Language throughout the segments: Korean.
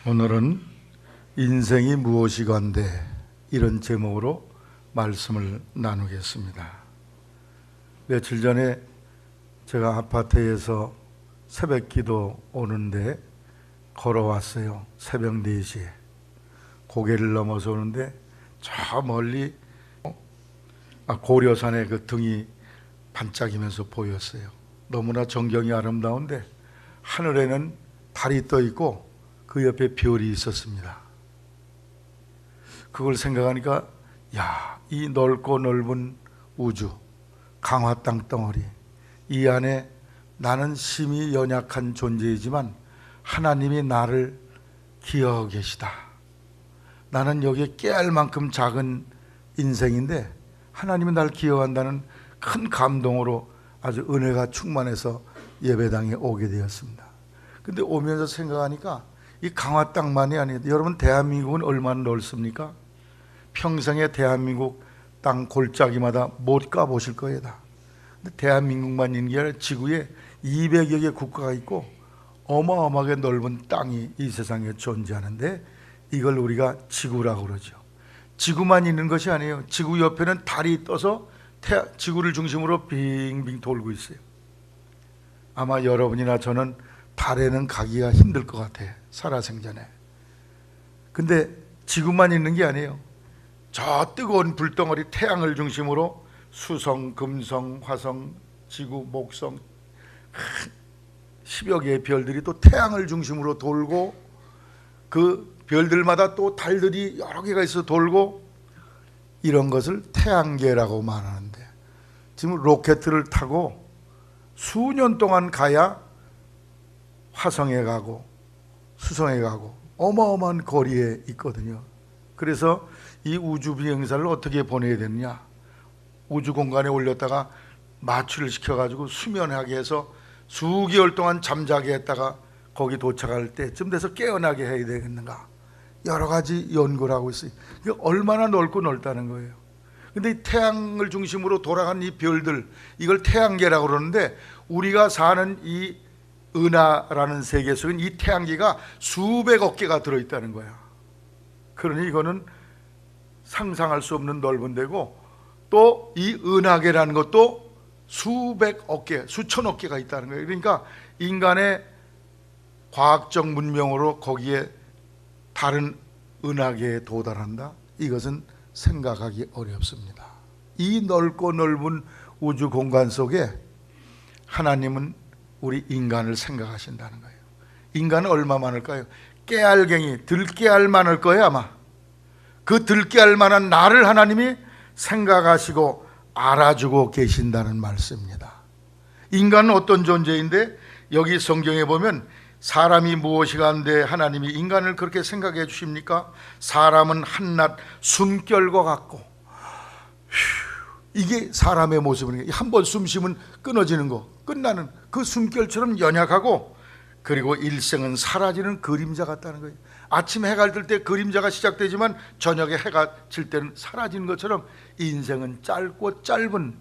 오늘은 인생이 무엇이건데 이런 제목으로 말씀을 나누겠습니다. 며칠 전에 제가 아파트에서 새벽 기도 오는데 걸어왔어요. 새벽 4시에 고개를 넘어서 오는데 저 멀리 고려산의 그 등이 반짝이면서 보였어요. 너무나 전경이 아름다운데 하늘에는 달이 떠 있고 그 옆에 별이 있었습니다. 그걸 생각하니까 이 넓고 넓은 우주, 강화 땅덩어리, 이 안에 나는 심히 연약한 존재이지만 하나님이 나를 기여하고 계시다. 나는 여기에 깨알 만큼 작은 인생인데 하나님이 나를 기여한다는 큰 감동으로 아주 은혜가 충만해서 예배당에 오게 되었습니다. 근데 오면서 생각하니까 이 강화 땅만이 아니에요. 여러분, 대한민국은 얼마나 넓습니까? 평생에 대한민국 땅 골짜기마다 못 가보실 거예요. 다. 근데 대한민국만 있는 게 아니라 지구에 200여 개 국가가 있고 어마어마하게 넓은 땅이 이 세상에 존재하는데 이걸 우리가 지구라고 그러죠. 지구만 있는 것이 아니에요. 지구 옆에는 달이 떠서 지구를 중심으로 빙빙 돌고 있어요. 아마 여러분이나 저는 달에는 가기가 힘들 것 같아요. 살아생전에. 근데 지구만 있는 게 아니에요. 저 뜨거운 불덩어리 태양을 중심으로 수성, 금성, 화성, 지구, 목성 10여 개의 별들이 또 태양을 중심으로 돌고 그 별들마다 또 달들이 여러 개가 있어 돌고 이런 것을 태양계라고 말하는데 지금 로켓을 타고 수년 동안 가야 화성에 가고 수성에 가고 어마어마한 거리에 있거든요. 그래서 이 우주 비행사를 어떻게 보내야 되느냐, 우주 공간에 올렸다가 마취를 시켜가지고 수면하게 해서 수개월 동안 잠자게 했다가 거기 도착할 때쯤 돼서 깨어나게 해야 되겠는가, 여러 가지 연구를 하고 있어요. 이게 얼마나 넓고 넓다는 거예요. 근데 이 태양을 중심으로 돌아가는 이 별들, 이걸 태양계라고 그러는데 우리가 사는 이 은하라는 세계 속엔 이 태양계가 수백억 개가 들어있다는 거야. 그러니 이거는 상상할 수 없는 넓은 데고 또 이 은하계라는 것도 수백억 개, 수천억 개가 있다는 거예요. 그러니까 인간의 과학적 문명으로 거기에 다른 은하계에 도달한다? 이것은 생각하기 어렵습니다. 이 넓고 넓은 우주 공간 속에 하나님은 우리 인간을 생각하신다는 거예요. 인간은 얼마 많을까요? 깨알갱이, 들깨알 많을 거예요 아마. 그 들깨알 만한 나를 하나님이 생각하시고 알아주고 계신다는 말씀입니다. 인간은 어떤 존재인데 여기 성경에 보면 사람이 무엇이간데 하나님이 인간을 그렇게 생각해 주십니까? 사람은 한낱 숨결과 같고, 이게 사람의 모습이에요. 한번 숨 쉬면 끊어지는 거, 끝나는 그 숨결처럼 연약하고, 그리고 일생은 사라지는 그림자 같다는 거예요. 아침에 해가 뜰 때 그림자가 시작되지만 저녁에 해가 질 때는 사라지는 것처럼 인생은 짧고 짧은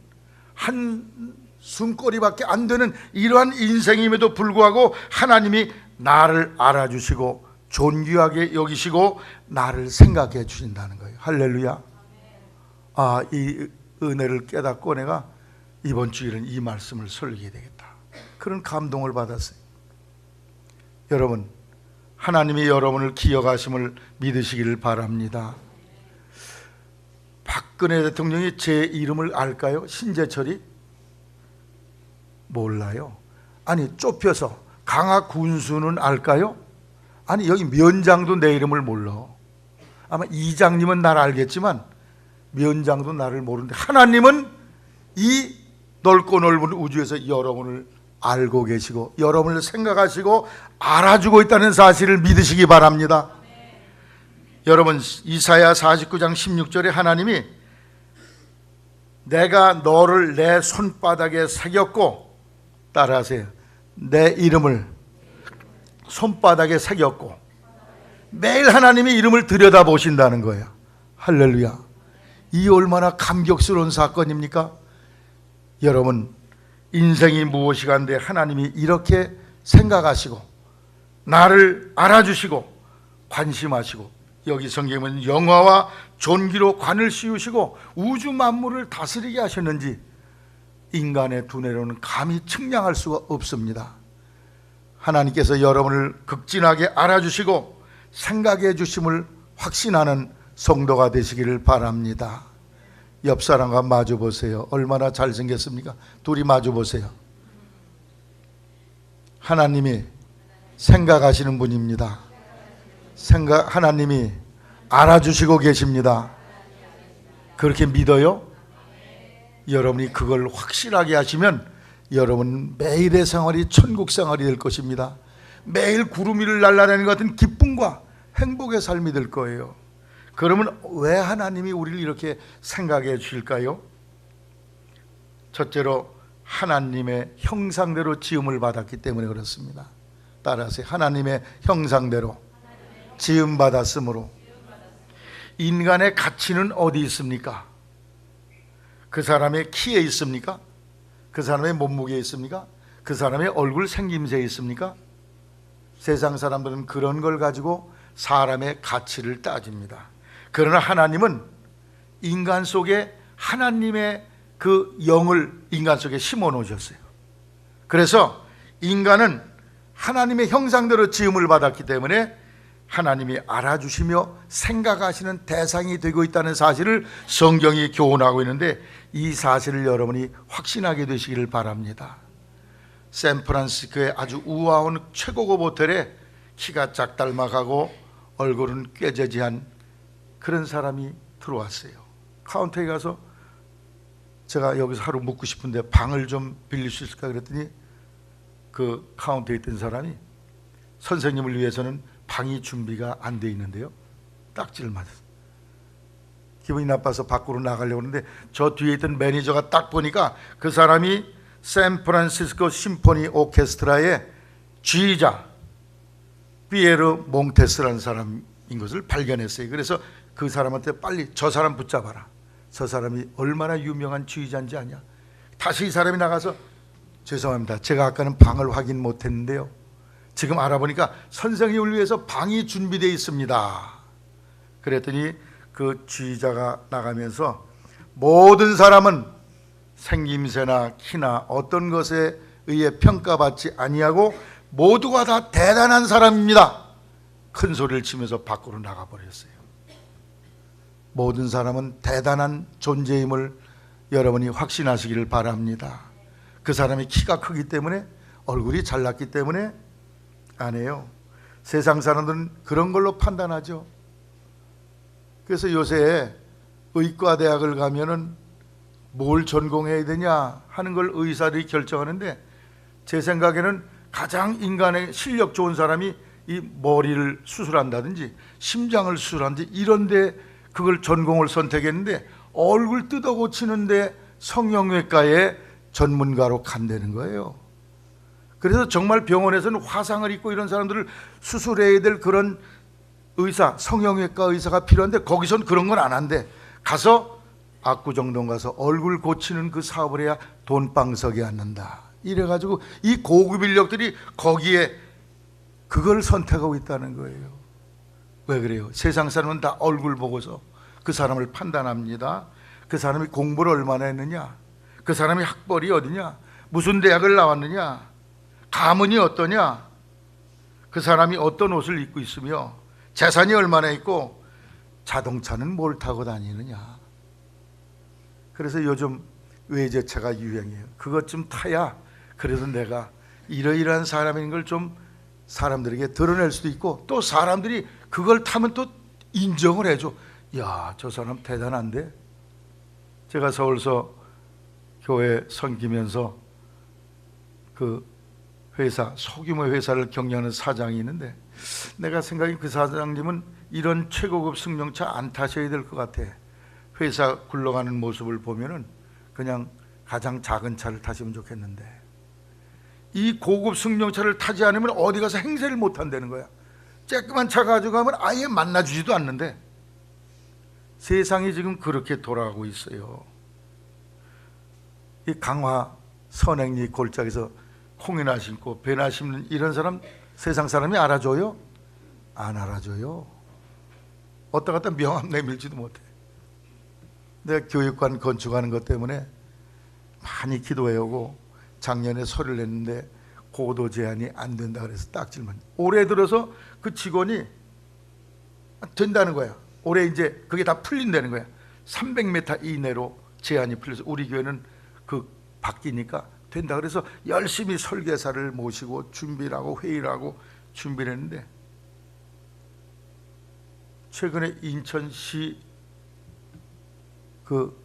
한 숨거리밖에 안 되는 이러한 인생임에도 불구하고 하나님이 나를 알아주시고 존귀하게 여기시고 나를 생각해 주신다는 거예요. 할렐루야. 이 은혜를 깨닫고 내가 이번 주일은 이 말씀을 설교해야 되겠다, 그런 감동을 받았어요. 여러분, 하나님이 여러분을 기억하심을 믿으시기를 바랍니다. 박근혜 대통령이 제 이름을 알까요? 신재철이? 몰라요. 아니, 좁혀서 강하 군수는 알까요? 아니, 여기 면장도 내 이름을 몰라. 아마 이장님은 날 알겠지만 면장도 나를 모르는데 하나님은 이 넓고 넓은 우주에서 여러분을 알고 계시고 여러분을 생각하시고 알아주고 있다는 사실을 믿으시기 바랍니다. 여러분, 이사야 49장 16절에 하나님이 내가 너를 내 손바닥에 새겼고, 따라하세요, 내 이름을 손바닥에 새겼고, 매일 하나님이 이름을 들여다보신다는 거예요. 할렐루야. 이 얼마나 감격스러운 사건입니까? 여러분, 인생이 무엇이간데 하나님이 이렇게 생각하시고 나를 알아주시고 관심하시고, 여기 성경은 영화와 존귀로 관을 씌우시고 우주 만물을 다스리게 하셨는지 인간의 두뇌로는 감히 측량할 수가 없습니다. 하나님께서 여러분을 극진하게 알아주시고 생각해 주심을 확신하는 성도가 되시기를 바랍니다. 옆 사람과 마주 보세요. 얼마나 잘생겼습니까? 둘이 마주 보세요. 하나님이 생각하시는 분입니다. 하나님이 알아주시고 계십니다. 그렇게 믿어요? 여러분이 그걸 확실하게 하시면 여러분 매일의 생활이 천국 생활이 될 것입니다. 매일 구름 위를 날아다니는 것 같은 기쁨과 행복의 삶이 될 거예요. 그러면 왜 하나님이 우리를 이렇게 생각해 주실까요? 첫째로 하나님의 형상대로 지음을 받았기 때문에 그렇습니다. 따라하세요. 하나님의 형상대로 지음 받았으므로. 인간의 가치는 어디 있습니까? 그 사람의 키에 있습니까? 그 사람의 몸무게에 있습니까? 그 사람의 얼굴 생김새에 있습니까? 세상 사람들은 그런 걸 가지고 사람의 가치를 따집니다. 그러나 하나님은 인간 속에 하나님의 그 영을 인간 속에 심어 놓으셨어요. 그래서 인간은 하나님의 형상대로 지음을 받았기 때문에 하나님이 알아주시며 생각하시는 대상이 되고 있다는 사실을 성경이 교훈하고 있는데, 이 사실을 여러분이 확신하게 되시기를 바랍니다. 샌프란시스코의 아주 우아한 최고급 호텔에 키가 작달막하고 얼굴은 꾀저지한 그런 사람이 들어왔어요. 카운터에 가서 제가 여기서 하루 묵고 싶은데 방을 좀 빌릴 수 있을까 그랬더니 그 카운터에 있던 사람이 선생님을 위해서는 방이 준비가 안 돼 있는데요. 딱지를 맞았어요. 기분이 나빠서 밖으로 나가려고 하는데 저 뒤에 있던 매니저가 딱 보니까 그 사람이 샌프란시스코 심포니 오케스트라의 지휘자 피에르 몽테스라는 사람인 것을 발견했어요. 그래서 그 사람한테 빨리 저 사람 붙잡아라. 저 사람이 얼마나 유명한 지휘자인지 아냐. 다시 이 사람이 나가서 죄송합니다. 제가 아까는 방을 확인 못했는데요. 지금 알아보니까 선생님을 위해서 방이 준비되어 있습니다. 그랬더니 그 지휘자가 나가면서 모든 사람은 생김새나 키나 어떤 것에 의해 평가받지 아니하고 모두가 다 대단한 사람입니다. 큰 소리를 치면서 밖으로 나가버렸어요. 모든 사람은 대단한 존재임을 여러분이 확신하시기를 바랍니다. 그 사람이 키가 크기 때문에, 얼굴이 잘났기 때문에 아니에요. 세상 사람들은 그런 걸로 판단하죠. 그래서 요새 의과대학을 가면은 뭘 전공해야 되냐 하는 걸 의사들이 결정하는데, 제 생각에는 가장 인간의 실력 좋은 사람이 이 머리를 수술한다든지 심장을 수술한다든지 이런데 그걸 전공을 선택했는데, 얼굴 뜯어 고치는데 성형외과의 전문가로 간다는 거예요. 그래서 정말 병원에서는 화상을 입고 이런 사람들을 수술해야 될 그런 의사, 성형외과 의사가 필요한데 거기선 그런 건 안 한대. 가서 압구정동 가서 얼굴 고치는 그 사업을 해야 돈방석에 앉는다. 이래가지고 이 고급 인력들이 거기에 그걸 선택하고 있다는 거예요. 왜 그래요? 세상 사람은 다 얼굴 보고서 그 사람을 판단합니다. 그 사람이 공부를 얼마나 했느냐, 그 사람이 학벌이 어디냐, 무슨 대학을 나왔느냐, 가문이 어떠냐, 그 사람이 어떤 옷을 입고 있으며 재산이 얼마나 있고 자동차는 뭘 타고 다니느냐. 그래서 요즘 외제차가 유행해요. 그것 좀 타야 그래도 내가 이러이러한 사람인 걸 좀 사람들에게 드러낼 수도 있고, 또 사람들이 그걸 타면 또 인정을 해줘. 야, 저 사람 대단한데. 제가 서울서 교회 섬기면서 그 회사, 소규모 회사를 경영하는 사장이 있는데, 내가 생각해 그 사장님은 이런 최고급 승용차 안 타셔야 될 것 같아. 회사 굴러가는 모습을 보면은 그냥 가장 작은 차를 타시면 좋겠는데, 이 고급 승용차를 타지 않으면 어디 가서 행세를 못 한다는 거야. 쬐끄만 차 가지고 가면 아예 만나주지도 않는데, 세상이 지금 그렇게 돌아가고 있어요. 이 강화 선행리 골짜기에서 콩이나 심고 배나 심는 이런 사람 세상 사람이 알아줘요? 안 알아줘요. 어디다 갖다 명함 내밀지도 못해. 내가 교육관 건축하는 것 때문에 많이 기도해오고 작년에 소리를 냈는데 고도 제한이 안 된다 그래서 딱질만. 올해 들어서 그 직원이 된다는 거야. 올해 이제 그게 다 풀린다는 거야. 300m 이내로 제한이 풀려서 우리 교회는 그 바뀌니까 된다 그래서 열심히 설계사를 모시고 준비를 하고 회의를 하고 준비를 했는데, 최근에 인천시 그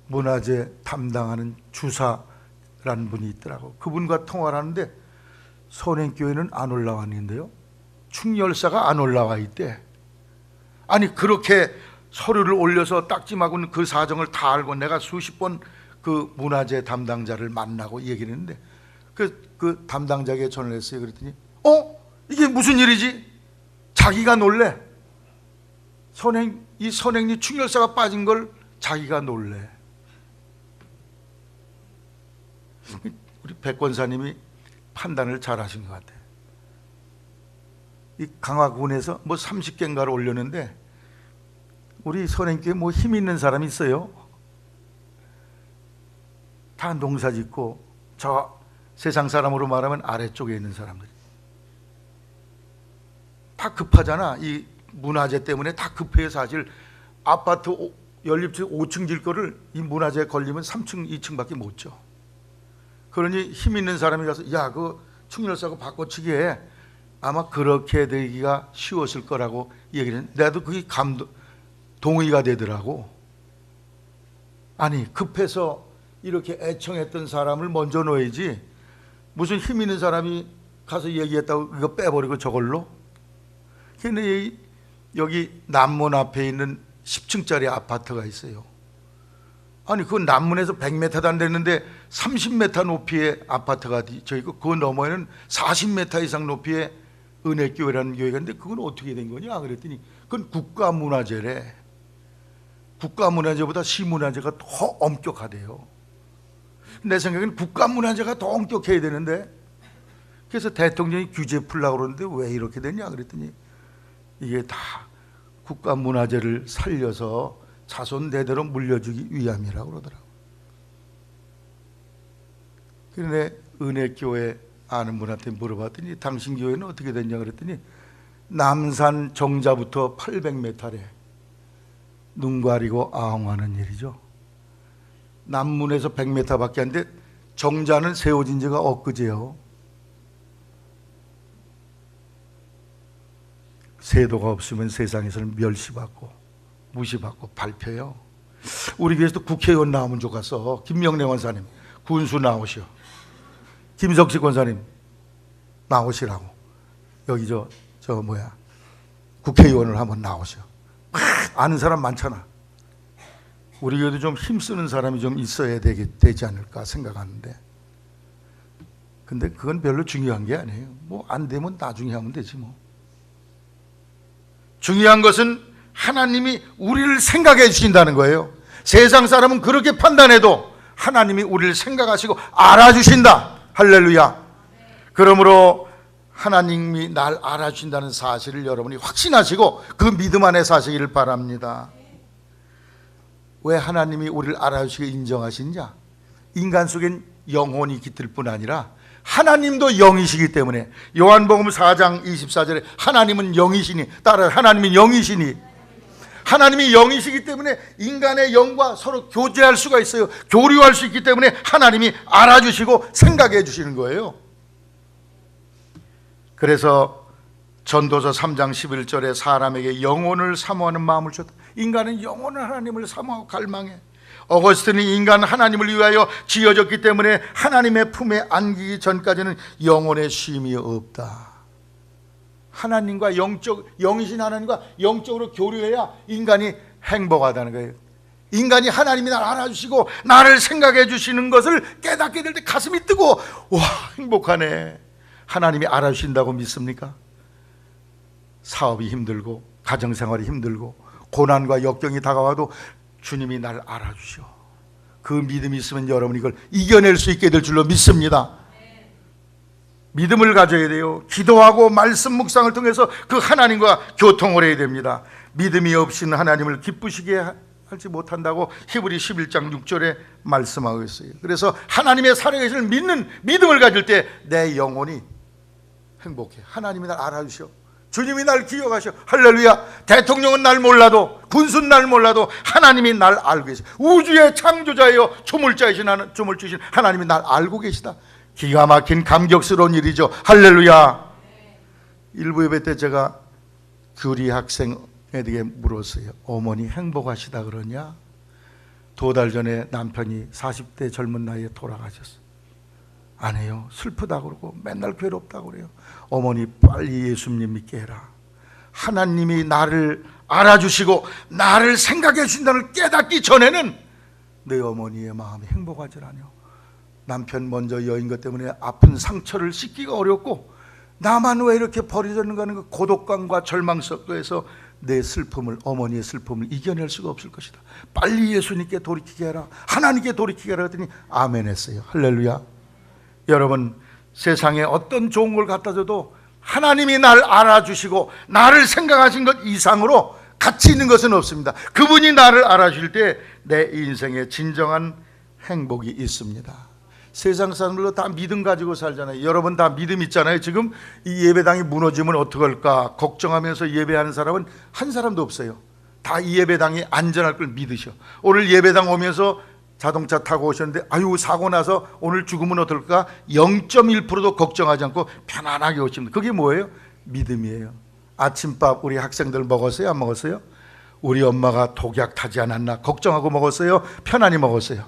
문화재 담당하는 주사라는 분이 있더라고. 그분과 통화를 하는데 선행교회는 안 올라왔는데요, 충렬사가 안 올라와 있대. 아니 그렇게 서류를 올려서 딱지마고는 그 사정을 다 알고 내가 수십 번 그 문화재 담당자를 만나고 얘기를 했는데 그 담당자에게 전화를 했어요. 그랬더니 이게 무슨 일이지? 자기가 놀래. 이 선행리 충렬사가 빠진 걸 자기가 놀래. 우리 백 권사님이 판단을 잘 하신 것 같아요. 이 강화군에서 뭐 30개인가를 올렸는데 우리 선행교회 뭐 힘 있는 사람이 있어요? 다 농사 짓고 저 세상 사람으로 말하면 아래쪽에 있는 사람들 다 급하잖아. 이 문화재 때문에 다 급해요. 사실 아파트 연립주택 5층 질 거를 이 문화재 걸리면 3층 2층밖에 못 줘. 그러니 힘 있는 사람이 가서 야 그 충렬사고 바꿔치기 해. 아마 그렇게 되기가 쉬웠을 거라고 얘기를 했는데 나도 그게 동의가 되더라고. 아니 급해서 이렇게 애청했던 사람을 먼저 놓아야지 무슨 힘 있는 사람이 가서 얘기했다고 이거 빼버리고 저걸로. 근데 여기 남문 앞에 있는 10층짜리 아파트가 있어요. 아니 그 남문에서 100m도 안 됐는데 30m 높이의 아파트가 저 있고 그 너머에는 40m 이상 높이의 은혜교회라는 교회가 있는데 그건 어떻게 된 거냐 그랬더니 그건 국가문화재래. 국가문화재보다 시문화재가 더 엄격하대요. 내 생각에는 국가문화재가 더 엄격해야 되는데, 그래서 대통령이 규제 풀라고 그러는데 왜 이렇게 되냐 그랬더니 이게 다 국가문화재를 살려서 자손 대대로 물려주기 위함이라고 그러더라고요. 그런데 은혜교회 아는 분한테 물어봤더니 당신 교회는 어떻게 됐냐 그랬더니 남산 정자부터 800m래. 눈 가리고 아웅하는 일이죠. 남문에서 100m밖에 안 돼. 정자는 세워진 지가 엊그제요. 세도가 없으면 세상에서는 멸시받고 무시받고 밟혀요. 우리 교회에서도 국회의원 나오면 좋겠어. 김명래 원사님 군수 나오시오. 김석식 권사님 나오시라고. 여기 저 뭐야 국회의원을 한번 나오시오. 아는 사람 많잖아. 우리 교회도 좀 힘쓰는 사람이 좀 있어야 되지 않을까 생각하는데, 근데 그건 별로 중요한 게 아니에요. 뭐 안 되면 나중에 하면 되지 뭐. 중요한 것은 하나님이 우리를 생각해 주신다는 거예요. 세상 사람은 그렇게 판단해도 하나님이 우리를 생각하시고 알아주신다. 할렐루야. 그러므로 하나님이 날 알아주신다는 사실을 여러분이 확신하시고 그 믿음 안에 사시기를 바랍니다. 왜 하나님이 우리를 알아주시게 인정하시느냐? 인간 속엔 영혼이 깃들 뿐 아니라 하나님도 영이시기 때문에 요한복음 4장 24절에 하나님은 영이시니, 따라 하나님은 영이시니, 하나님이 영이시기 때문에 인간의 영과 서로 교제할 수가 있어요. 교류할 수 있기 때문에 하나님이 알아주시고 생각해 주시는 거예요. 그래서 전도서 3장 11절에 사람에게 영혼을 사모하는 마음을 줬다. 인간은 영혼을 하나님을 사모하고 갈망해. 어거스틴은 인간 하나님을 위하여 지어졌기 때문에 하나님의 품에 안기기 전까지는 영혼의 쉼이 없다. 하나님과 영이신 하나님과 영적으로 교류해야 인간이 행복하다는 거예요. 인간이 하나님이 나를 알아주시고 나를 생각해 주시는 것을 깨닫게 될 때 가슴이 뜨고 와 행복하네. 하나님이 알아주신다고 믿습니까? 사업이 힘들고 가정생활이 힘들고 고난과 역경이 다가와도 주님이 날 알아주셔. 그 믿음이 있으면 여러분이 이걸 이겨낼 수 있게 될 줄로 믿습니다. 믿음을 가져야 돼요. 기도하고 말씀 묵상을 통해서 그 하나님과 교통을 해야 됩니다. 믿음이 없이는 하나님을 기쁘시게 하지 못한다고 히브리 11장 6절에 말씀하고 있어요. 그래서 하나님의 살아계심을 믿는 믿음을 가질 때 내 영혼이 행복해. 하나님이 날 알아주셔. 주님이 날 기억하셔. 할렐루야. 대통령은 날 몰라도, 군수는 날 몰라도 하나님이 날 알고 계셔. 우주의 창조자예요. 조물주신 하나님이 날 알고 계시다. 기가 막힌 감격스러운 일이죠. 할렐루야. 일부 예배 때 제가 규리 학생에게 물었어요. 어머니 행복하시다 그러냐? 2달 전에 남편이 40대 젊은 나이에 돌아가셨어요. 안 해요. 슬프다 그러고 맨날 괴롭다 그래요. 어머니 빨리 예수님 믿게 해라. 하나님이 나를 알아주시고 나를 생각해 주신다는 깨닫기 전에는 내 어머니의 마음이 행복하지 않아요. 남편 먼저 여인 것 때문에 아픈 상처를 씻기가 어렵고 나만 왜 이렇게 버려졌는가 하는 그 고독감과 절망 속에서 내 슬픔을, 어머니의 슬픔을 이겨낼 수가 없을 것이다. 빨리 예수님께 돌이키게 해라. 하나님께 돌이키게 해라 했더니 아멘 했어요. 할렐루야. 여러분, 세상에 어떤 좋은 걸 갖다 줘도 하나님이 날 알아주시고 나를 생각하신 것 이상으로 가치 있는 것은 없습니다. 그분이 나를 알아주실 때 내 인생에 진정한 행복이 있습니다. 세상 사람들도 다 믿음 가지고 살잖아요. 여러분 다 믿음 있잖아요. 지금 이 예배당이 무너지면 어떡할까 걱정하면서 예배하는 사람은 한 사람도 없어요. 다 이 예배당이 안전할 걸 믿으셔. 오늘 예배당 오면서 자동차 타고 오셨는데 아유 사고 나서 오늘 죽으면 어떨까? 0.1%도 걱정하지 않고 편안하게 오십니다. 그게 뭐예요? 믿음이에요. 아침밥 우리 학생들 먹었어요? 안 먹었어요? 우리 엄마가 독약 타지 않았나 걱정하고 먹었어요? 편안히 먹었어요?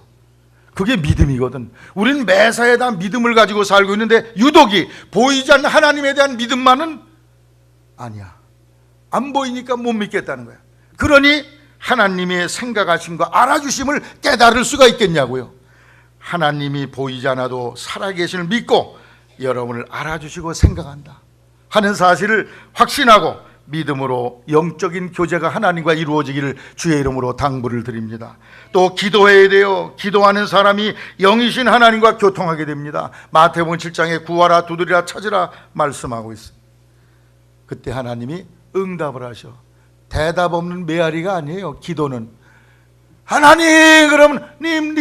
그게 믿음이거든. 우리는 매사에 다 믿음을 가지고 살고 있는데 유독이 보이지 않는 하나님에 대한 믿음만은 아니야. 안 보이니까 못 믿겠다는 거야. 그러니 하나님의 생각하신 거 알아주심을 깨달을 수가 있겠냐고요. 하나님이 보이지 않아도 살아계심을 믿고 여러분을 알아주시고 생각한다 하는 사실을 확신하고 믿음으로 영적인 교제가 하나님과 이루어지기를 주의 이름으로 당부를 드립니다. 또 기도해야 돼요. 기도하는 사람이 영이신 하나님과 교통하게 됩니다. 마태복음 7장에 구하라 두드리라 찾으라 말씀하고 있어요. 그때 하나님이 응답을 하셔. 대답 없는 메아리가 아니에요. 기도는 하나님 그러면 님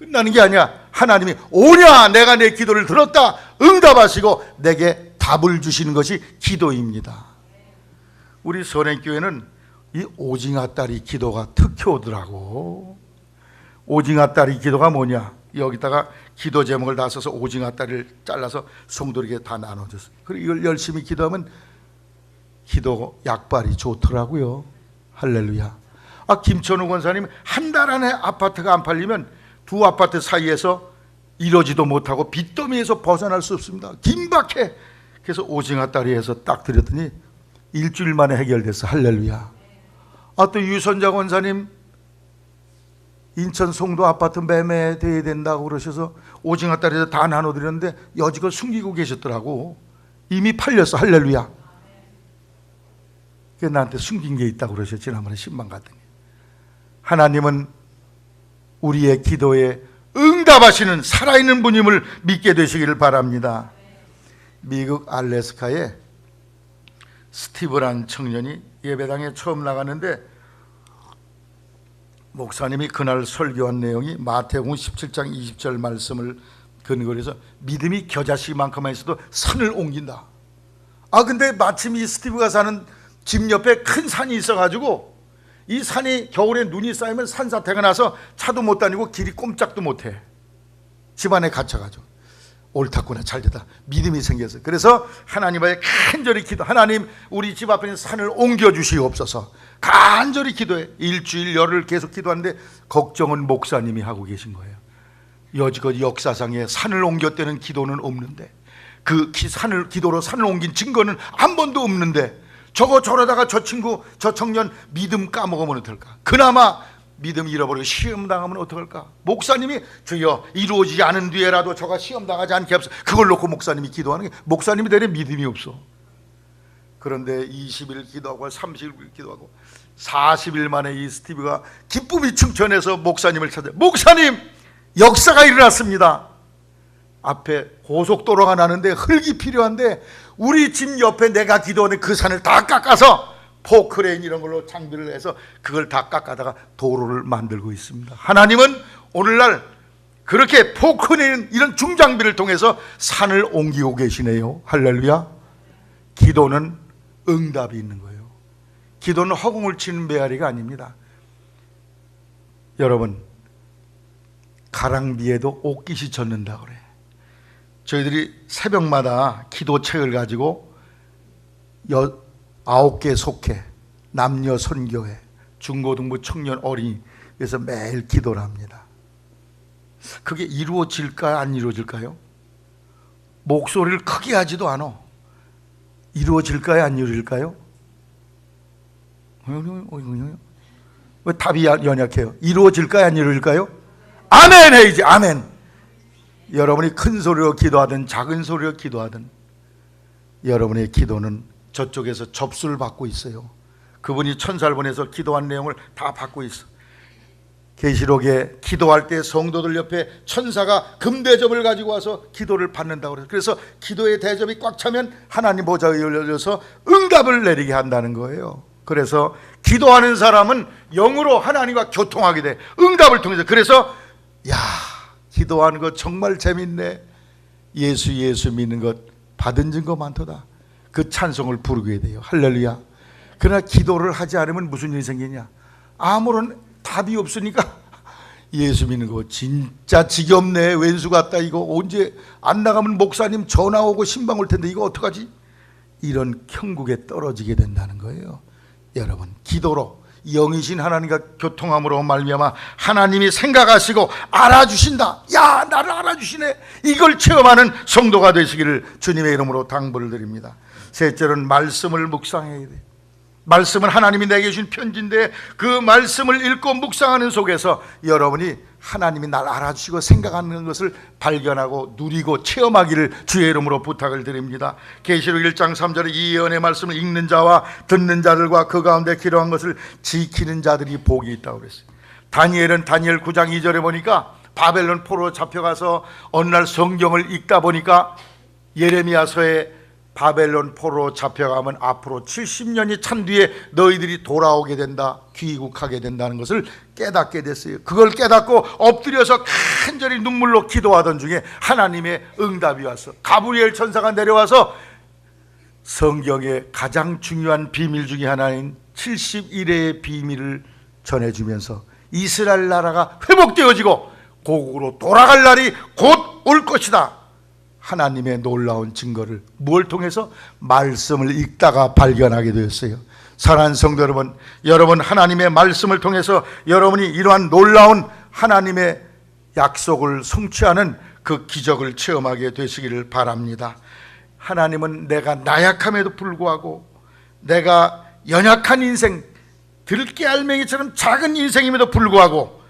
끝나는 게 아니야. 하나님이 오냐 내가 내 기도를 들었다 응답하시고 내게 답을 주시는 것이 기도입니다. 우리 선행교회는 이 오징어다리 기도가 특효더라고. 오징어다리 기도가 뭐냐? 여기다가 기도 제목을 다 써서 오징어다리를 잘라서 성도에게 다 나눠줬어요. 그리고 이걸 열심히 기도하면 기도 약발이 좋더라고요. 할렐루야. 김천우 권사님 한 달 안에 아파트가 안 팔리면 두 아파트 사이에서 이러지도 못하고 빚더미에서 벗어날 수 없습니다. 긴박해. 그래서 오징어다리에서 딱 드렸더니 일주일 만에 해결됐어. 할렐루야. 또 유선자 권사님 인천 송도 아파트 매매돼야 된다고 그러셔서 오징어다리에서 다 나눠드렸는데 여지껏 숨기고 계셨더라고. 이미 팔렸어. 할렐루야. 나한테 숨긴 게 있다고 그러셔. 지난번에 신방 갔더니. 하나님은 우리의 기도에 응답하시는 살아있는 분임을 믿게 되시기를 바랍니다. 미국 알래스카에 스티브란 청년이 예배당에 처음 나갔는데 목사님이 그날 설교한 내용이 마태복음 17장 20절 말씀을 근거로 해서 믿음이 겨자씨만큼만 있어도 산을 옮긴다. 근데 마침 이 스티브가 사는 집 옆에 큰 산이 있어가지고 이 산이 겨울에 눈이 쌓이면 산사태가 나서 차도 못 다니고 길이 꼼짝도 못해. 집안에 갇혀가지고 옳다구나 잘됐다 믿음이 생겼어요. 그래서 하나님의 간절히 기도, 하나님 우리 집 앞에 있는 산을 옮겨주시옵소서 간절히 기도해. 일주일 열흘 계속 기도하는데 걱정은 목사님이 하고 계신 거예요. 여지껏 역사상에 산을 옮겼다는 기도는 없는데 그 기도로 산을 옮긴 증거는 한 번도 없는데 저러다가 저 친구 저 청년 믿음 까먹으면 어떨까? 그나마 믿음 잃어버리고 시험 당하면 어떡할까? 목사님이 주여 이루어지지 않은 뒤에라도 저가 시험 당하지 않게 하소서. 그걸 놓고 목사님이 기도하는 게 목사님이 되려 믿음이 없어. 그런데 20일 기도하고 30일 기도하고 40일 만에 이 스티브가 기쁨이 충천해서 목사님을 찾아 목사님 역사가 일어났습니다. 앞에 고속도로가 나는데 흙이 필요한데 우리 집 옆에 내가 기도하는 그 산을 다 깎아서 포크레인 이런 걸로 장비를 해서 그걸 다 깎아다가 도로를 만들고 있습니다. 하나님은 오늘날 그렇게 포크레인 이런 중장비를 통해서 산을 옮기고 계시네요. 할렐루야. 기도는 응답이 있는 거예요. 기도는 허공을 치는 메아리가 아닙니다. 여러분, 가랑비에도 옷깃이 젖는다 그래. 저희들이 새벽마다 기도책을 가지고 9개 속회, 남녀 선교회, 중고등부 청년 어린이, 그래서 매일 기도를 합니다. 그게 이루어질까요? 안 이루어질까요? 목소리를 크게 하지도 않아. 이루어질까요? 안 이루어질까요? 왜 답이 연약해요? 이루어질까요? 안 이루어질까요? 아멘 해야지. 아멘. 여러분이 큰 소리로 기도하든 작은 소리로 기도하든 여러분의 기도는 저쪽에서 접수를 받고 있어요. 그분이 천사를 보내서 기도한 내용을 다 받고 있어. 계시록에 기도할 때 성도들 옆에 천사가 금대접을 가지고 와서 기도를 받는다고 그래요. 그래서 기도의 대접이 꽉 차면 하나님 보좌가 열려서 응답을 내리게 한다는 거예요. 그래서 기도하는 사람은 영으로 하나님과 교통하게 돼. 응답을 통해서. 그래서 야, 기도하는 거 정말 재밌네. 예수 믿는 것 받은 증거 많도다. 그 찬송을 부르게 돼요. 할렐루야. 그러나 기도를 하지 않으면 무슨 일이 생기냐? 아무런 답이 없으니까 예수 믿는 거 진짜 지겹네. 왼수 같다. 이거 언제 안 나가면 목사님 전화 오고 신방 올 텐데 이거 어떡하지? 이런 형국에 떨어지게 된다는 거예요. 여러분, 기도로 영이신 하나님과 교통함으로 말미암아 하나님이 생각하시고 알아주신다. 야, 나를 알아주시네. 이걸 체험하는 성도가 되시기를 주님의 이름으로 당부를 드립니다. 셋째로는 말씀을 묵상해야 돼. 말씀은 하나님이 내게 주신 편지인데 그 말씀을 읽고 묵상하는 속에서 여러분이 하나님이 날 알아주시고 생각하는 것을 발견하고 누리고 체험하기를 주의 이름으로 부탁을 드립니다. 계시록 1장 3절에 이 예언의 말씀을 읽는 자와 듣는 자들과 그 가운데 기록한 것을 지키는 자들이 복이 있다고 그랬어요. 다니엘은 다니엘 9장 2절에 보니까 바벨론 포로로 잡혀가서 어느 날 성경을 읽다 보니까 예레미야서에 바벨론 포로로 잡혀가면 앞으로 70년이 찬 뒤에 너희들이 돌아오게 된다, 귀국하게 된다는 것을 깨닫게 됐어요. 그걸 깨닫고 엎드려서 간절히 눈물로 기도하던 중에 하나님의 응답이 왔어. 가브리엘 천사가 내려와서 성경의 가장 중요한 비밀 중에 하나인 71회의 비밀을 전해주면서 이스라엘 나라가 회복되어지고 고국으로 돌아갈 날이 곧 올 것이다. 하나님의 놀라운 증거를 뭘 통해서? 말씀을 읽다가 발견하게 되었어요. 사랑하는 성도 여러분, 여러분 하나님의 말씀을 통해서 여러분이 이러한 놀라운 하나님의 약속을 성취하는 그 기적을 체험하게 되시기를 바랍니다. 하나님은 내가 나약함에도 불구하고 내가 연약한 인생, 들깨알맹이처럼 작은 인생임에도 불구하고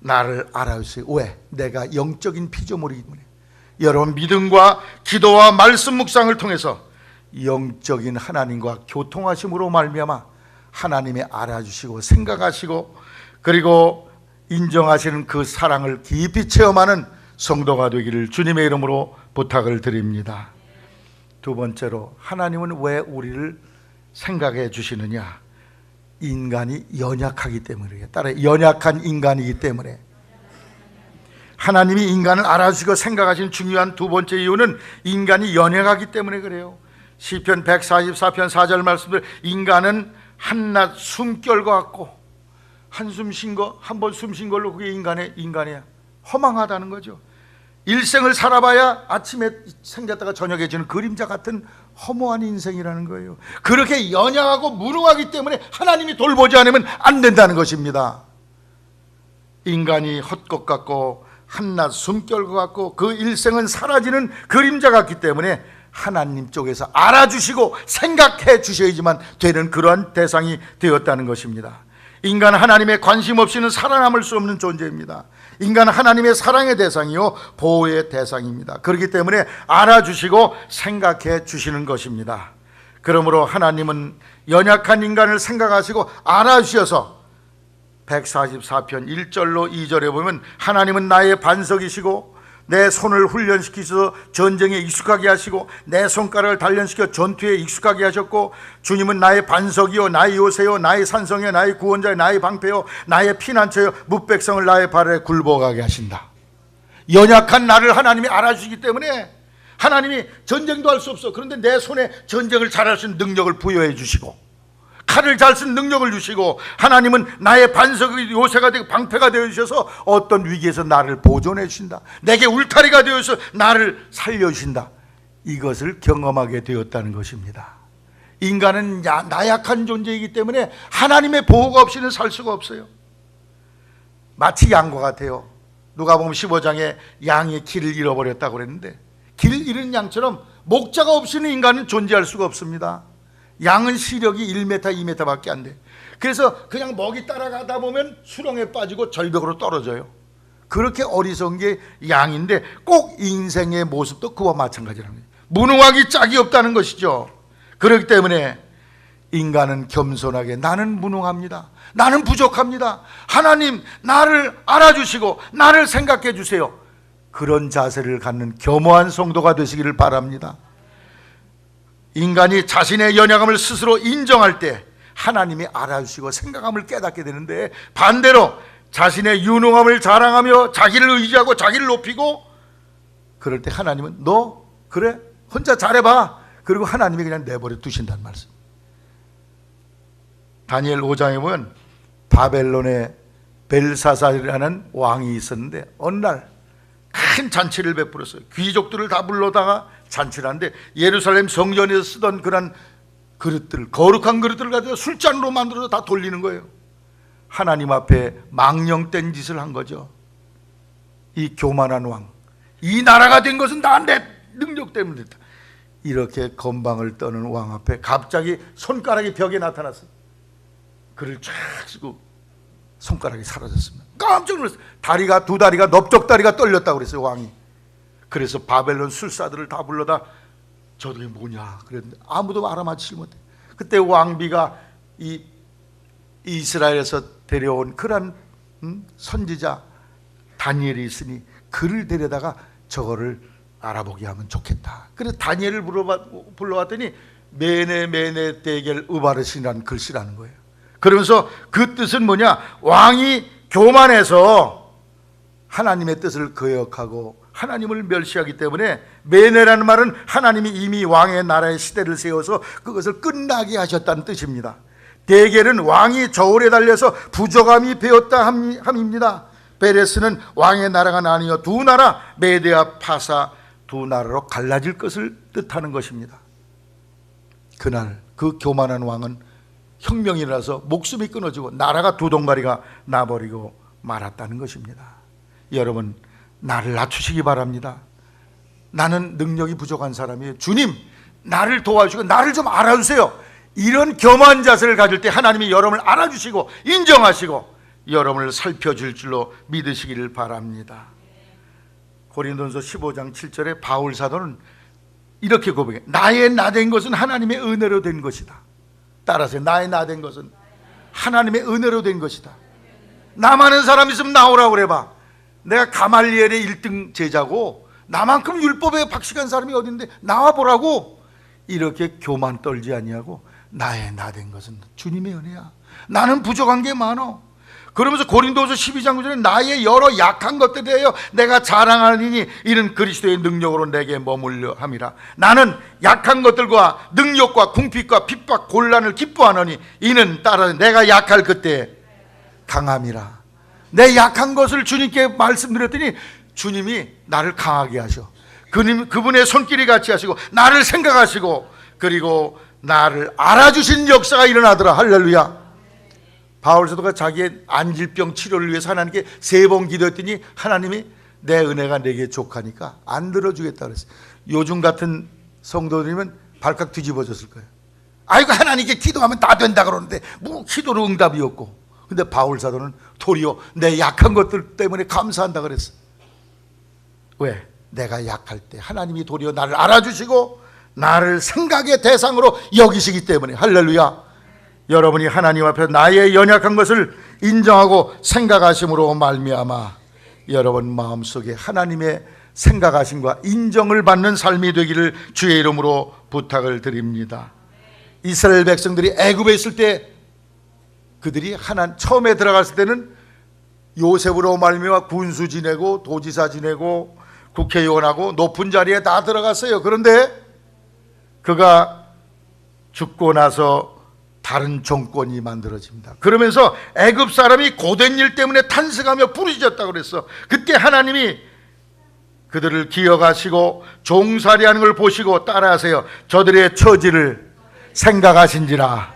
나를 알아주세요. 왜? 내가 영적인 피조물이기 때문에. 여러분 믿음과 기도와 말씀 묵상을 통해서 영적인 하나님과 교통하심으로 말미암아 하나님이 알아주시고 생각하시고 그리고 인정하시는 그 사랑을 깊이 체험하는 성도가 되기를 주님의 이름으로 부탁을 드립니다. 두 번째로, 하나님은 왜 우리를 생각해 주시느냐? 인간이 연약하기 때문이에요. 따라 연약한 인간이기 때문에 하나님이 인간을 알아주시고 생각하신 중요한 두 번째 이유는 인간이 연약하기 때문에 그래요. 시편 144편 4절 말씀들, 인간은 한낱 숨결과 같고 한숨 쉰 거, 한 번 숨 쉰 걸로 그게 인간이야. 허망하다는 거죠. 일생을 살아봐야 아침에 생겼다가 저녁에 지는 그림자 같은 허무한 인생이라는 거예요. 그렇게 연약하고 무능하기 때문에 하나님이 돌보지 않으면 안 된다는 것입니다. 인간이 헛것 같고 한낱 숨결과 같고 그 일생은 사라지는 그림자 같기 때문에 하나님 쪽에서 알아주시고 생각해 주셔야지만 되는 그러한 대상이 되었다는 것입니다. 인간은 하나님의 관심 없이는 살아남을 수 없는 존재입니다. 인간은 하나님의 사랑의 대상이요 보호의 대상입니다. 그렇기 때문에 알아주시고 생각해 주시는 것입니다. 그러므로 하나님은 연약한 인간을 생각하시고 알아주셔서 144편 1절로 2절에 보면 하나님은 나의 반석이시고 내 손을 훈련시키셔서 전쟁에 익숙하게 하시고 내 손가락을 단련시켜 전투에 익숙하게 하셨고, 주님은 나의 반석이요 나의 요새요 나의 산성이요 나의 구원자요 나의 방패요 나의 피난처요 뭇백성을 나의 발 아래 굴복하게 하신다. 연약한 나를 하나님이 알아주시기 때문에 하나님이 전쟁도 할 수 없어. 그런데 내 손에 전쟁을 잘할 수 있는 능력을 부여해 주시고, 칼을 잘 쓰는 능력을 주시고, 하나님은 나의 반석이 요새가 되고 방패가 되어 주셔서 어떤 위기에서 나를 보존해 주신다. 내게 울타리가 되어서 나를 살려 주신다. 이것을 경험하게 되었다는 것입니다. 인간은 나약한 존재이기 때문에 하나님의 보호가 없이는 살 수가 없어요. 마치 양과 같아요. 누가복음 15장에 양이 길을 잃어버렸다고 그랬는데, 길 잃은 양처럼 목자가 없이는 인간은 존재할 수가 없습니다. 양은 시력이 1m, 2m밖에 안 돼. 그래서 그냥 먹이 따라가다 보면 수렁에 빠지고 절벽으로 떨어져요. 그렇게 어리석은 게 양인데, 꼭 인생의 모습도 그와 마찬가지라는 거예요. 무능하기 짝이 없다는 것이죠. 그렇기 때문에 인간은 겸손하게, 나는 무능합니다, 나는 부족합니다, 하나님 나를 알아주시고 나를 생각해 주세요, 그런 자세를 갖는 겸허한 성도가 되시기를 바랍니다. 인간이 자신의 연약함을 스스로 인정할 때 하나님이 알아주시고 생각함을 깨닫게 되는데, 반대로 자신의 유능함을 자랑하며 자기를 의지하고 자기를 높이고, 그럴 때 하나님은 너 그래 혼자 잘해봐, 그리고 하나님이 그냥 내버려 두신다는 말씀. 다니엘 5장에 보면 바벨론에 벨사살이라는 왕이 있었는데, 어느 날 큰 잔치를 베풀었어요. 귀족들을 다 불러다가 잔치를 하는데, 예루살렘 성전에서 쓰던 그런 그릇들, 거룩한 그릇들을 가지고 술잔으로 만들어서 다 돌리는 거예요. 하나님 앞에 망령된 짓을 한 거죠. 이 교만한 왕, 이 나라가 된 것은 다 내 능력 때문에 됐다. 이렇게 건방을 떠는 왕 앞에 갑자기 손가락이 벽에 나타났어요. 그를 쫙 쓰고 손가락이 사라졌습니다. 깜짝 놀랐어요. 다리가, 두 다리가, 넓적다리가 떨렸다고 그랬어요, 왕이. 그래서 바벨론 술사들을 다 불러다 저게 뭐냐 그랬는데 아무도 알아맞히지 못해. 그때 왕비가 이 이스라엘에서 데려온 그런 선지자 다니엘이 있으니 그를 데려다가 저거를 알아보게 하면 좋겠다. 그래서 다니엘을 불러왔더니 메네 데겔 우바르신이라는 글씨라는 거예요. 그러면서 그 뜻은 뭐냐, 왕이 교만해서 하나님의 뜻을 거역하고 하나님을 멸시하기 때문에, 메네라는 말은 하나님이 이미 왕의 나라의 시대를 세워서 그것을 끝나게 하셨다는 뜻입니다. 데겔은 왕이 저울에 달려서 부족함이 배었다 함입니다. 베레스는 왕의 나라가 나뉘어 두 나라, 메대와 파사 두 나라로 갈라질 것을 뜻하는 것입니다. 그날 그 교만한 왕은 혁명이 일어나서 목숨이 끊어지고 나라가 두 동가리가 나버리고 말았다는 것입니다. 여러분, 나를 낮추시기 바랍니다. 나는 능력이 부족한 사람이에요. 주님, 나를 도와주시고 나를 좀 알아주세요. 이런 겸한 자세를 가질 때 하나님이 여러분을 알아주시고 인정하시고 여러분을 살펴줄 줄로 믿으시기를 바랍니다. 고린도전서 15장 7절에 바울 사도는 이렇게 고백해, 나의 나된 것은 하나님의 은혜로 된 것이다. 따라서 나의 나된 것은 하나님의 은혜로 된 것이다. 나 많은 사람 있으면 나오라고 그래봐. 내가 가말리엘의 1등 제자고 나만큼 율법에 박식한 사람이 어딘데 나와보라고. 이렇게 교만 떨지 아니하고 나의 나된 것은 주님의 은혜야. 나는 부족한 게 많어. 그러면서 고린도서 12장 9절에 나의 여러 약한 것들에 대하여 내가 자랑하리니 이는 그리스도의 능력으로 내게 머물려 함이라. 나는 약한 것들과 능력과 궁핍과 핍박 곤란을 기뻐하노니 이는 따라 내가 약할 그때 강함이라. 내 약한 것을 주님께 말씀드렸더니 주님이 나를 강하게 하셔. 그분의 손길이 같이 하시고 나를 생각하시고 그리고 나를 알아주신 역사가 일어나더라. 할렐루야. 바울 사도가 자기의 안질병 치료를 위해서 하나님께 3번 기도했더니 하나님이 내 은혜가 내게 족하니까 안 들어주겠다 그랬어요. 요즘 같은 성도들이면 발칵 뒤집어졌을 거예요. 아이고, 하나님께 기도하면 다 된다 그러는데 뭐 기도로 응답이 없고. 근데 바울 사도는 도리어 내 약한 것들 때문에 감사한다 그랬어. 왜? 내가 약할 때 하나님이 도리어 나를 알아주시고 나를 생각의 대상으로 여기시기 때문에. 할렐루야. 여러분이 하나님 앞에 나의 연약한 것을 인정하고 생각하심으로 말미암아 여러분 마음속에 하나님의 생각하심과 인정을 받는 삶이 되기를 주의 이름으로 부탁을 드립니다. 이스라엘 백성들이 애굽에 있을 때 그들이 처음에 들어갔을 때는 요셉으로 말미암아 군수 지내고 도지사 지내고 국회의원하고 높은 자리에 다 들어갔어요. 그런데 그가 죽고 나서 다른 정권이 만들어집니다. 그러면서 애굽 사람이 고된 일 때문에 탄식하며 부르짖었다고 그랬어. 그때 하나님이 그들을 기억하시고 종살이하는 걸 보시고 따라하세요. 저들의 처지를 생각하신지라.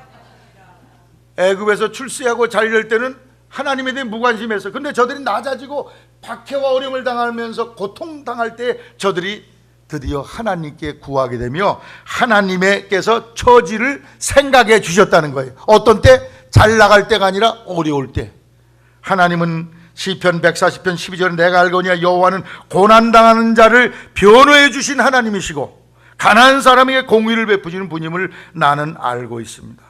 애굽에서 출세하고 잘 될 때는 하나님에 대해 무관심했어. 근데 저들이 낮아지고 박해와 어려움을 당하면서 고통당할 때 저들이 드디어 하나님께 구하게 되며 하나님께서 처지를 생각해 주셨다는 거예요. 어떤 때? 잘 나갈 때가 아니라 어려울 때. 하나님은 시편 140편 12절에 내가 알거니와 여호와는 고난당하는 자를 변호해 주신 하나님이시고 가난한 사람에게 공의를 베푸시는 분임을 나는 알고 있습니다.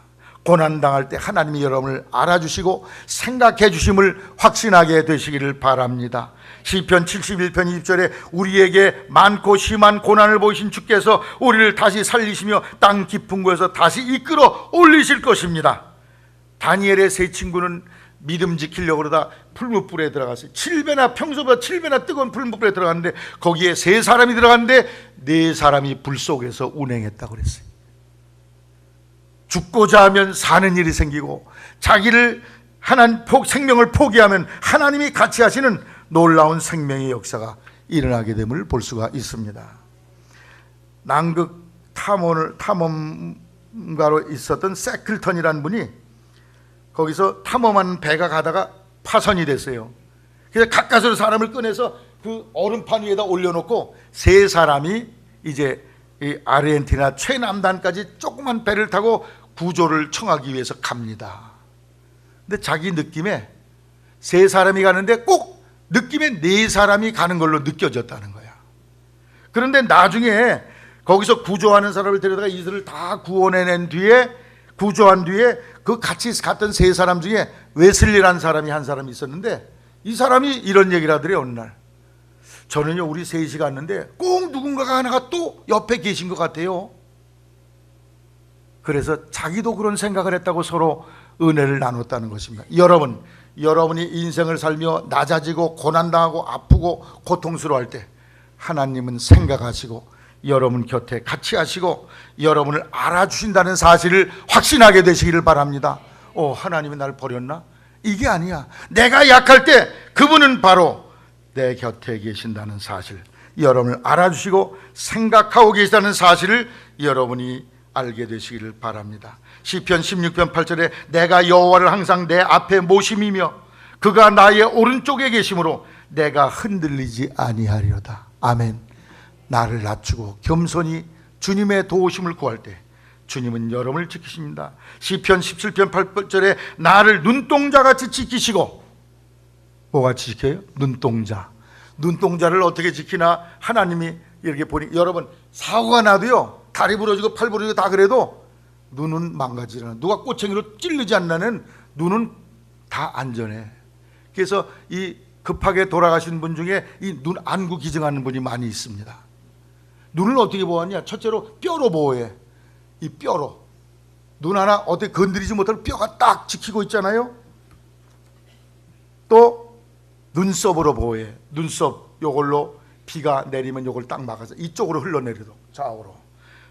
고난당할 때 하나님이 여러분을 알아주시고 생각해 주심을 확신하게 되시기를 바랍니다. 시편 71편 20절에 우리에게 많고 심한 고난을 보이신 주께서 우리를 다시 살리시며 땅 깊은 곳에서 다시 이끌어 올리실 것입니다. 다니엘의 세 친구는 믿음 지키려고 그러다 풀무불에 들어갔어요. 7배나 평소보다 7배나 뜨거운 풀무불에 들어갔는데 거기에 세 사람이 들어갔는데 네 사람이 불 속에서 운행했다고 그랬어요. 죽고자 하면 사는 일이 생기고 자기를 생명을 포기하면 하나님이 같이 하시는 놀라운 생명의 역사가 일어나게 됨을 볼 수가 있습니다. 남극 탐험가로 있었던 세클턴이라는 분이 거기서 탐험하는 배가 가다가 파손이 됐어요. 그래서 가까스로 사람을 꺼내서 그 얼음판 위에다 올려놓고 세 사람이 이제 이 아르헨티나 최남단까지 조그만 배를 타고 구조를 청하기 위해서 갑니다. 근데 자기 느낌에 세 사람이 가는데 꼭 느낌에 네 사람이 가는 걸로 느껴졌다는 거야. 그런데 나중에 거기서 구조하는 사람을 데려다가 이들을 다 구원해낸 뒤에 구조한 뒤에 그 같이 갔던 세 사람 중에 웨슬리라는 사람이 한 사람이 있었는데 이 사람이 이런 얘기를 하더래요. 어느 날 저는요 우리 셋이 갔는데 꼭 누군가가 하나가 또 옆에 계신 것 같아요. 그래서 자기도 그런 생각을 했다고 서로 은혜를 나눴다는 것입니다. 여러분이 인생을 살며 낮아지고 고난당하고 아프고 고통스러워할 때 하나님은 생각하시고 여러분 곁에 같이 하시고 여러분을 알아주신다는 사실을 확신하게 되시기를 바랍니다. 하나님이 나를 버렸나? 이게 아니야. 내가 약할 때 그분은 바로 내 곁에 계신다는 사실, 여러분을 알아주시고 생각하고 계시다는 사실을 여러분이 알게 되시기를 바랍니다. 시편 16편 8절에 내가 여호와를 항상 내 앞에 모심이며 그가 나의 오른쪽에 계심으로 내가 흔들리지 아니하리로다. 아멘. 나를 낮추고 겸손히 주님의 도우심을 구할 때 주님은 여러분을 지키십니다. 시편 17편 8절에 나를 눈동자같이 지키시고, 뭐같이 지켜요? 눈동자를 어떻게 지키나? 하나님이 이렇게 보니, 여러분 사고가 나도요 다리 부러지고 팔 부러지고 다 그래도 눈은 망가지지 않아. 누가 꼬챙이로 찔르지 않는 눈은 다 안전해. 그래서 이 급하게 돌아가신 분 중에 이 눈 안구 기증하는 분이 많이 있습니다. 눈을 어떻게 보호하냐? 첫째로 뼈로 보호해. 이 뼈로 눈 하나 어떻게 건드리지 못할 뼈가 딱 지키고 있잖아요. 또 눈썹으로 보호해. 눈썹 요걸로 비가 내리면 요걸 딱 막아서 이쪽으로 흘러내리도록 좌우로.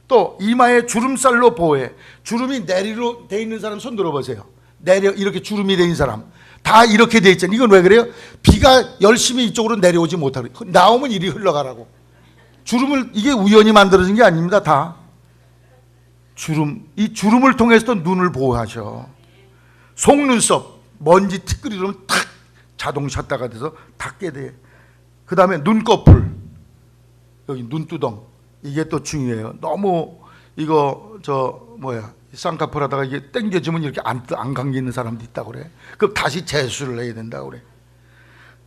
또 이마에 주름살로 보호해. 주름이 내리로 돼 있는 사람 손 들어보세요. 내려 이렇게 주름이 돼 있는 사람 다 이렇게 돼 있잖아요. 이건 왜 그래요? 비가 열심히 이쪽으로 내려오지 못하고 나오면 이리 흘러가라고. 주름을, 이게 우연히 만들어진 게 아닙니다. 다 이 주름을 통해서 눈을 보호하셔. 속눈썹 먼지 티끌이 들어오면 탁 자동 샷다가 돼서 닫게 돼. 그 다음에 눈꺼풀, 여기 눈두덩, 이게 또 중요해요. 너무 이거 쌍꺼풀 하다가 이게 당겨지면 이렇게 안 감기는 사람도 있다고 그래. 그럼 다시 재수를 해야 된다고 그래.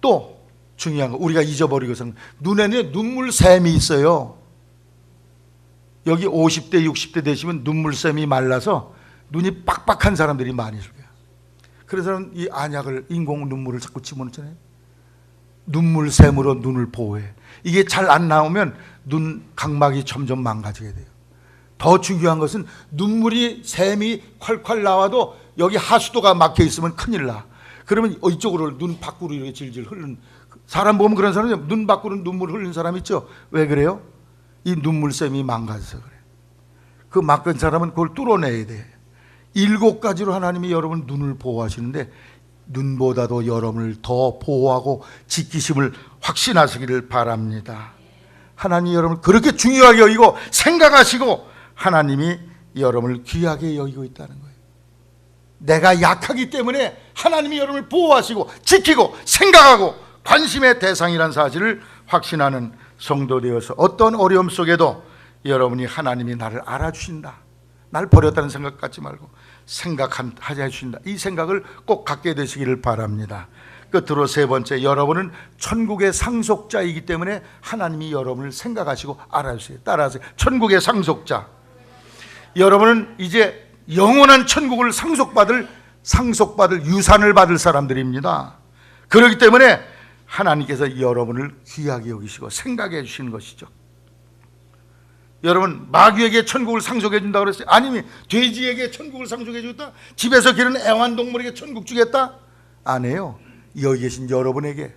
또 중요한 거 우리가 잊어버리고서는 눈에는 눈물샘이 있어요. 여기 50대 60대 되시면 눈물샘이 말라서 눈이 빡빡한 사람들이 많이 있어요. 그래서 이 안약을 인공 눈물을 자꾸 집어넣잖아요. 눈물샘으로 눈을 보호해. 이게 잘 안 나오면 눈 각막이 점점 망가지게 돼요. 더 중요한 것은 눈물이 샘이 콸콸 나와도 여기 하수도가 막혀 있으면 큰일 나. 그러면 이쪽으로 눈 밖으로 이렇게 질질 흐르는 사람 보면 그런 사람이 눈 밖으로 눈물 흘리는 사람 있죠. 왜 그래요? 이 눈물샘이 망가져서 그래. 그 막은 사람은 그걸 뚫어내야 돼. 7가지로 하나님이 여러분 눈을 보호하시는데 눈보다도 여러분을 더 보호하고 지키심을 확신하시기를 바랍니다. 하나님이 여러분을 그렇게 중요하게 여기고 생각하시고 하나님이 여러분을 귀하게 여기고 있다는 거예요. 내가 약하기 때문에 하나님이 여러분을 보호하시고 지키고 생각하고 관심의 대상이라는 사실을 확신하는 성도 되어서 어떤 어려움 속에도 여러분이 하나님이 나를 알아주신다, 날 버렸다는 생각 갖지 말고 생각하게 해주신다, 이 생각을 꼭 갖게 되시기를 바랍니다. 끝으로 세 번째, 여러분은 천국의 상속자이기 때문에 하나님이 여러분을 생각하시고 알아주세요. 따라하세요. 천국의 상속자. 여러분은 이제 영원한 천국을 상속받을 유산을 받을 사람들입니다. 그렇기 때문에 하나님께서 여러분을 귀하게 여기시고 생각해 주시는 것이죠. 여러분, 마귀에게 천국을 상속해 준다고 그랬어요? 아니면 돼지에게 천국을 상속해 주겠다? 집에서 기르는 애완동물에게 천국 주겠다? 안 해요. 여기 계신 여러분에게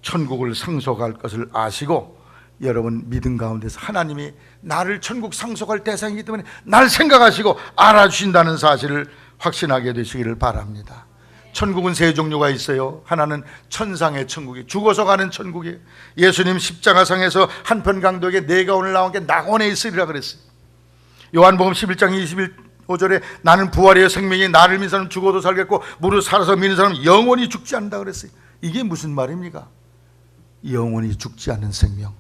천국을 상속할 것을 아시고 여러분 믿음 가운데서 하나님이 나를 천국 상속할 대상이기 때문에 날 생각하시고 알아주신다는 사실을 확신하게 되시기를 바랍니다. 천국은 세 종류가 있어요. 하나는 천상의 천국이, 죽어서 가는 천국이에요. 예수님 십자가상에서 한편 강도에게 내가 오늘 나온 게 낙원에 있으리라 그랬어요. 요한복음 11장 25절에 나는 부활이요 생명이, 나를 믿는 사람은 죽어도 살겠고 무릇 살아서 믿는 사람은 영원히 죽지 않는다 그랬어요. 이게 무슨 말입니까? 영원히 죽지 않는 생명,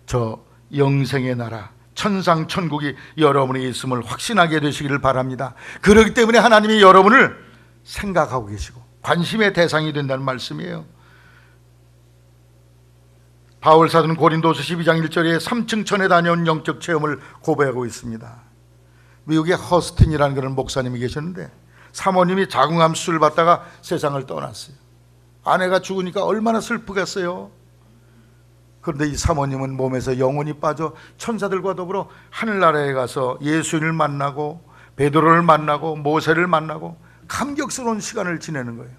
저 영생의 나라 천상 천국이 여러분에게 있음을 확신하게 되시기를 바랍니다. 그렇기 때문에 하나님이 여러분을 생각하고 계시고 관심의 대상이 된다는 말씀이에요. 바울 사도는 고린도서 12장 1절에 3층 천에 다녀온 영적 체험을 고백하고 있습니다. 미국에 허스틴이라는 그런 목사님이 계셨는데 사모님이 자궁암 수술을 받다가 세상을 떠났어요. 아내가 죽으니까 얼마나 슬프겠어요. 그런데 이 사모님은 몸에서 영혼이 빠져 천사들과 더불어 하늘나라에 가서 예수님을 만나고 베드로를 만나고 모세를 만나고 감격스러운 시간을 지내는 거예요.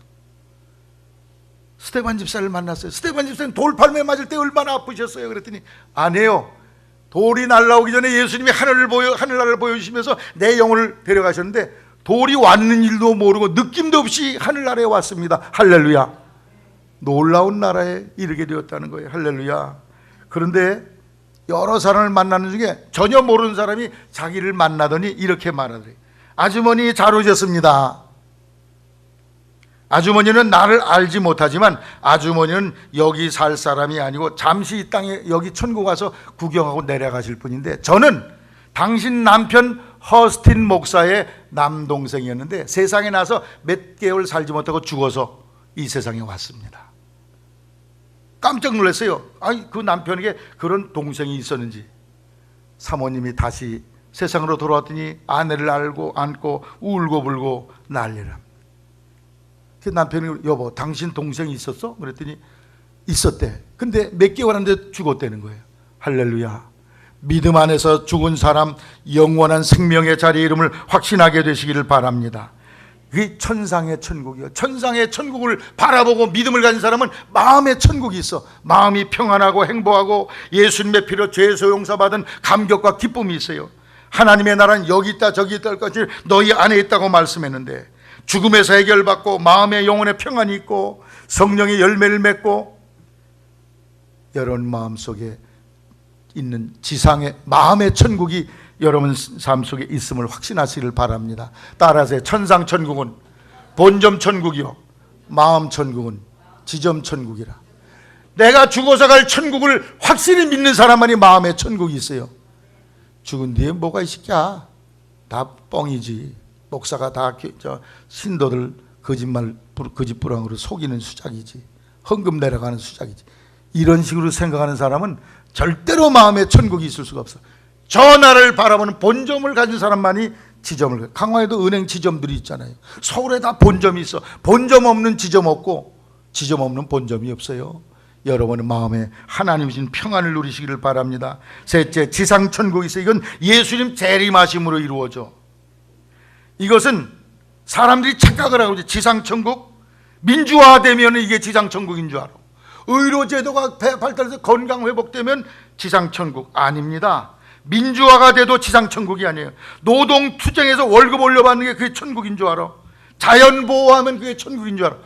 스데반 집사를 만났어요. 스데반 집사는 돌팔매 맞을 때 얼마나 아프셨어요? 그랬더니 아니에요. 돌이 날아오기 전에 예수님이 하늘나라를 보여주시면서 내 영혼을 데려가셨는데 돌이 왔는 일도 모르고 느낌도 없이 하늘나라에 왔습니다. 할렐루야. 놀라운 나라에 이르게 되었다는 거예요. 할렐루야. 그런데 여러 사람을 만나는 중에 전혀 모르는 사람이 자기를 만나더니 이렇게 말하더래요. 아주머니 잘 오셨습니다. 아주머니는 나를 알지 못하지만 아주머니는 여기 살 사람이 아니고 잠시 이 땅에 여기 천국 와서 구경하고 내려가실 분인데 저는 당신 남편 허스틴 목사의 남동생이었는데 세상에 나서 몇 개월 살지 못하고 죽어서 이 세상에 왔습니다. 깜짝 놀랐어요. 아니, 그 남편에게 그런 동생이 있었는지. 사모님이 다시 세상으로 돌아왔더니 아내를 안고 울고 불고 난리랍니다. 그 남편이 여보 당신 동생이 있었어? 그랬더니 있었대. 근데 몇 개월 한데 죽었다는 거예요. 할렐루야. 믿음 안에서 죽은 사람 영원한 생명의 자리에 이름을 확신하게 되시기를 바랍니다. 그게 천상의 천국이요. 천상의 천국을 바라보고 믿음을 가진 사람은 마음의 천국이 있어. 마음이 평안하고 행복하고 예수님의 피로 죄 소용사 받은 감격과 기쁨이 있어요. 하나님의 나라는 여기 있다 저기 있다 할 것을 너희 안에 있다고 말씀했는데 죽음에서 해결받고 마음의 영혼의 평안이 있고 성령의 열매를 맺고 여러분 마음속에 있는 지상의 마음의 천국이 여러분 삶 속에 있음을 확신하시기를 바랍니다. 따라하세요. 천상 천국은 본점 천국이요 마음 천국은 지점 천국이라. 내가 죽어서 갈 천국을 확실히 믿는 사람만이 마음의 천국이 있어요. 죽은 뒤에 뭐가 있을까? 다 뻥이지. 목사가 다 신도들 거짓부랑으로 속이는 수작이지. 헌금 내려가는 수작이지. 이런 식으로 생각하는 사람은 절대로 마음에 천국이 있을 수가 없어. 저 나라를 바라보는 본점을 가진 사람만이 지점을. 강화에도 은행 지점들이 있잖아요. 서울에 다 본점이 있어. 본점 없는 지점 없고 지점 없는 본점이 없어요. 여러분의 마음에 하나님 주신 평안을 누리시기를 바랍니다. 셋째, 지상천국이 있어요. 이건 예수님 재림하심으로 이루어져. 이것은 사람들이 착각을 하고 있어요. 지상천국 민주화되면 이게 지상천국인 줄 알아. 의료제도가 발달해서 건강 회복되면 지상천국 아닙니다. 민주화가 돼도 지상천국이 아니에요. 노동투쟁에서 월급 올려받는 게 그게 천국인 줄 알아. 자연보호하면 그게 천국인 줄 알아.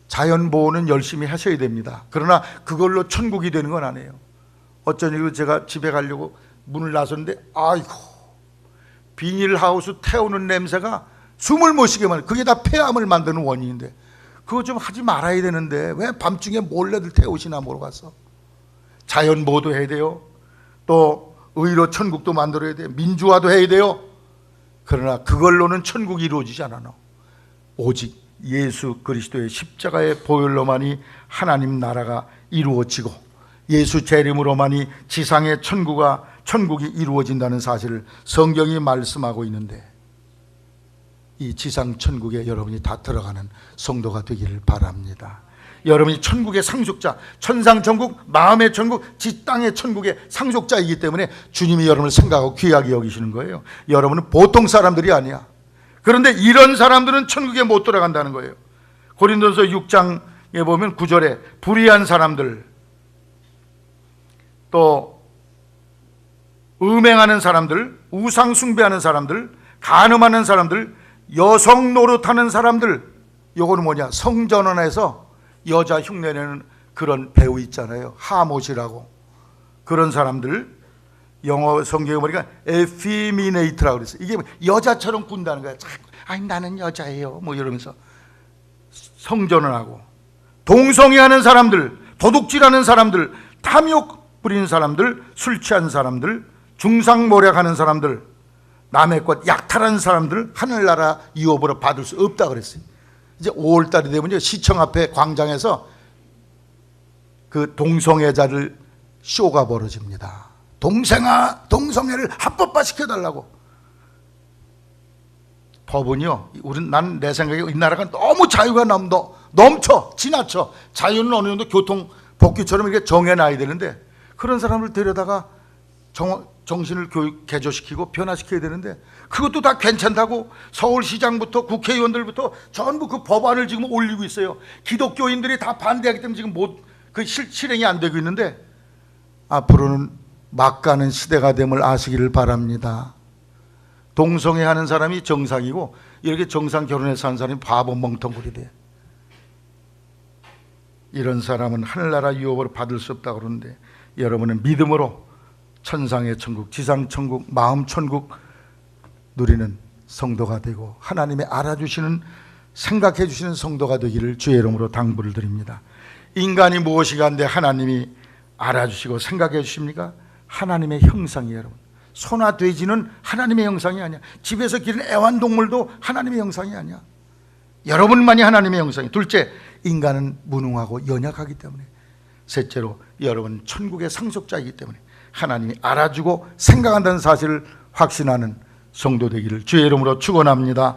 자연보호는 열심히 하셔야 됩니다. 그러나 그걸로 천국이 되는 건 아니에요. 어쩐 일로 제가 집에 가려고 문을 나섰는데 아이고, 비닐하우스 태우는 냄새가 숨을 못 쉬게 만들어요. 그게 다 폐암을 만드는 원인인데 그거 좀 하지 말아야 되는데 왜 밤중에 몰래들 태우시나 모르겠어. 자연보호도 해야 돼요. 또 의료 천국도 만들어야 돼요. 민주화도 해야 돼요. 그러나 그걸로는 천국이 이루어지지 않아. 오직 예수 그리스도의 십자가의 보혈로만이 하나님 나라가 이루어지고 예수 재림으로만이 지상의 천국이 이루어진다는 사실을 성경이 말씀하고 있는데, 이 지상 천국에 여러분이 다 들어가는 성도가 되기를 바랍니다. 여러분이 천국의 상속자, 천상 천국, 마음의 천국, 지 땅의 천국의 상속자이기 때문에 주님이 여러분을 생각하고 귀하게 여기시는 거예요. 여러분은 보통 사람들이 아니야. 그런데 이런 사람들은 천국에 못 들어간다는 거예요. 고린도서 6장에 보면 9절에 불의한 사람들, 또 음행하는 사람들, 우상 숭배하는 사람들, 간음하는 사람들, 여성 노릇하는 사람들, 요거는 뭐냐, 성전원에서 여자 흉내내는 그런 배우 있잖아요. 하못이라고. 그런 사람들, 영어 성경에 보니까 effeminate라고 그랬어요. 이게 여자처럼 군다는 거야. 아니 나는 여자예요 뭐 이러면서 성전원하고, 동성애하는 사람들, 도둑질하는 사람들, 탐욕 부리는 사람들, 술 취한 사람들, 중상모략하는 사람들, 남의 것 약탈하는 사람들 하늘나라 유업으로 받을 수 없다 그랬어요. 이제 5월달이 되면 시청 앞에 광장에서 그 동성애자들 쇼가 벌어집니다. 동성애를 합법화 시켜달라고. 법은요, 난 내 생각에 이 나라가 너무 자유가 넘쳐 지나쳐. 자유는 어느 정도 교통 법규처럼 이렇게 정해놔야 되는데, 그런 사람을 데려다가 정신을 개조시키고 변화시켜야 되는데 그것도 다 괜찮다고 서울시장부터 국회의원들부터 전부 그 법안을 지금 올리고 있어요. 기독교인들이 다 반대하기 때문에 지금 실행이 안 되고 있는데, 앞으로는 막 가는 시대가 됨을 아시기를 바랍니다. 동성애 하는 사람이 정상이고 이렇게 정상 결혼해서 하는 사람이 바보 멍텅구리 돼. 이런 사람은 하늘나라 유업을 받을 수 없다고 그러는데, 여러분은 믿음으로 천상의 천국, 지상 천국, 마음 천국 누리는 성도가 되고 하나님의 알아주시는, 생각해 주시는 성도가 되기를 주의 이름으로 당부를 드립니다. 인간이 무엇이 한데 하나님이 알아주시고 생각해 주십니까? 하나님의 형상이에요. 여러분, 소나 돼지는 하나님의 형상이 아니야. 집에서 기른 애완동물도 하나님의 형상이 아니야. 여러분만이 하나님의 형상이에요. 둘째, 인간은 무능하고 연약하기 때문에. 셋째로, 여러분 천국의 상속자이기 때문에 하나님이 알아주고 생각한다는 사실을 확신하는 성도 되기를 주의 이름으로 축원합니다.